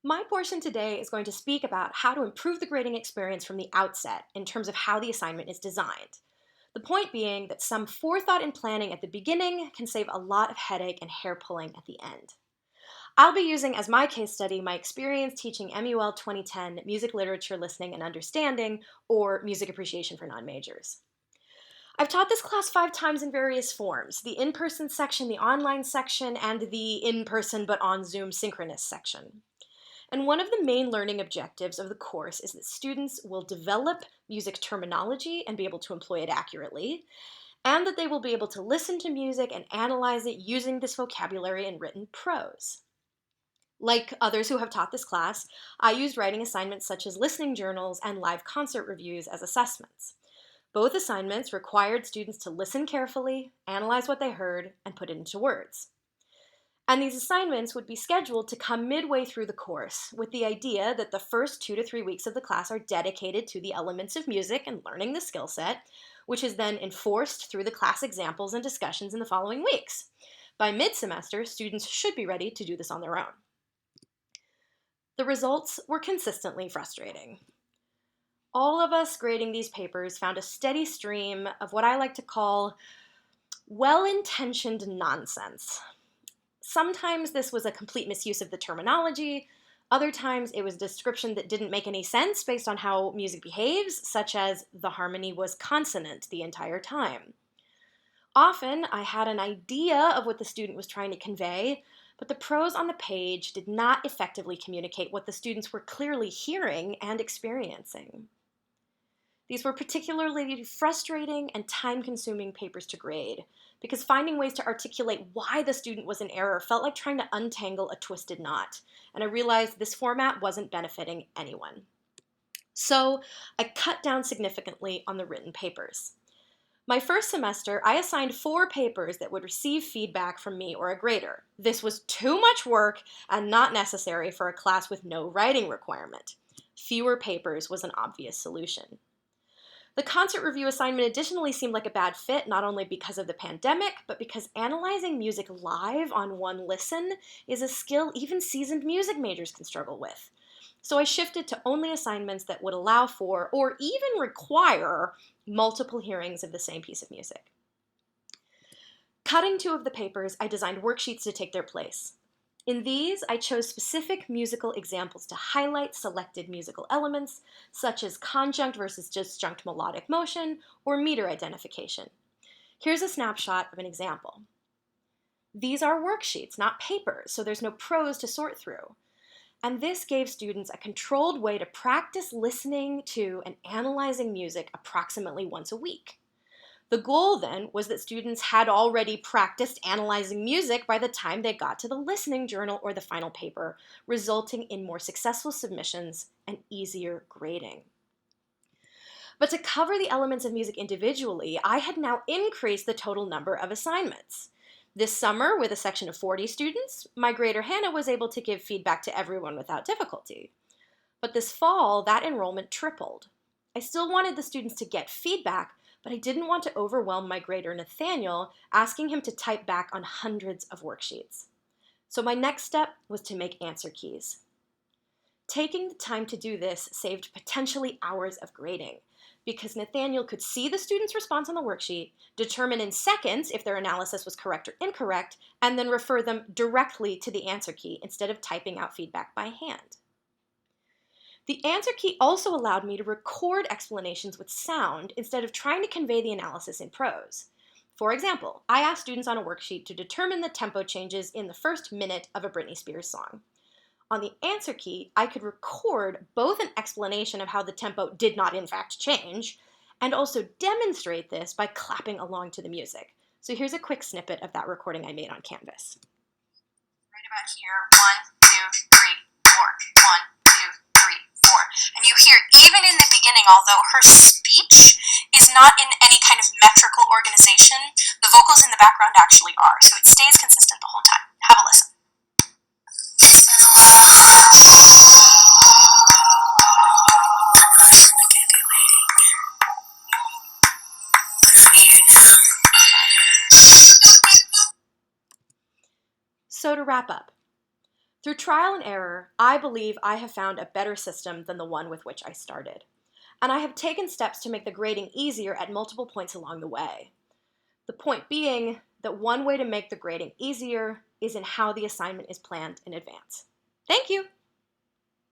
My portion today is going to speak about how to improve the grading experience from the outset in terms of how the assignment is designed. The point being that some forethought and planning at the beginning can save a lot of headache and hair pulling at the end. I'll be using as my case study my experience teaching MUL 2010 Music Literature Listening and Understanding, or Music Appreciation for Non-Majors. I've taught this class 5 times in various forms: the in-person section, the online section, and the in-person but on Zoom synchronous section. And one of the main learning objectives of the course is that students will develop music terminology and be able to employ it accurately, and that they will be able to listen to music and analyze it using this vocabulary in written prose. Like others who have taught this class, I used writing assignments such as listening journals and live concert reviews as assessments. Both assignments required students to listen carefully, analyze what they heard, and put it into words. And these assignments would be scheduled to come midway through the course, with the idea that the first 2 to 3 weeks of the class are dedicated to the elements of music and learning the skill set, which is then enforced through the class examples and discussions in the following weeks. By mid-semester, students should be ready to do this on their own. The results were consistently frustrating. All of us grading these papers found a steady stream of what I like to call well-intentioned nonsense. Sometimes this was a complete misuse of the terminology. Other times it was a description that didn't make any sense based on how music behaves, such as the harmony was consonant the entire time. Often I had an idea of what the student was trying to convey, but the prose on the page did not effectively communicate what the students were clearly hearing and experiencing. These were particularly frustrating and time-consuming papers to grade, because finding ways to articulate why the student was in error felt like trying to untangle a twisted knot, and I realized this format wasn't benefiting anyone. So I cut down significantly on the written papers. My first semester, I assigned 4 papers that would receive feedback from me or a grader. This was too much work and not necessary for a class with no writing requirement. Fewer papers was an obvious solution. The concert review assignment additionally seemed like a bad fit, not only because of the pandemic, but because analyzing music live on one listen is a skill even seasoned music majors can struggle with. So I shifted to only assignments that would allow for, or even require, multiple hearings of the same piece of music. Cutting 2 of the papers, I designed worksheets to take their place. In these, I chose specific musical examples to highlight selected musical elements, such as conjunct versus disjunct melodic motion, or meter identification. Here's a snapshot of an example. These are worksheets, not papers, so there's no prose to sort through. And this gave students a controlled way to practice listening to and analyzing music approximately once a week. The goal then was that students had already practiced analyzing music by the time they got to the listening journal or the final paper, resulting in more successful submissions and easier grading. But to cover the elements of music individually, I had now increased the total number of assignments. This summer, with a section of 40 students, my grader Hannah was able to give feedback to everyone without difficulty. But this fall, that enrollment tripled. I still wanted the students to get feedback, but I didn't want to overwhelm my grader Nathaniel, asking him to type back on hundreds of worksheets. So my next step was to make answer keys. Taking the time to do this saved potentially hours of grading, because Nathaniel could see the student's response on the worksheet, determine in seconds if their analysis was correct or incorrect, and then refer them directly to the answer key instead of typing out feedback by hand. The answer key also allowed me to record explanations with sound instead of trying to convey the analysis in prose. For example, I asked students on a worksheet to determine the tempo changes in the first minute of a Britney Spears song. On the answer key, I could record both an explanation of how the tempo did not in fact change, and also demonstrate this by clapping along to the music. So here's a quick snippet of that recording I made on Canvas. Right about here, 1, 2, 3, 4, 1, 2, 3, 4. And you hear, even in the beginning, although her speech is not in any kind of metrical organization, the vocals in the background actually are. So it stays consistent the whole time. Have a listen. So to wrap up, through trial and error, I believe I have found a better system than the one with which I started. And I have taken steps to make the grading easier at multiple points along the way. The point being that one way to make the grading easier is in how the assignment is planned in advance. Thank you!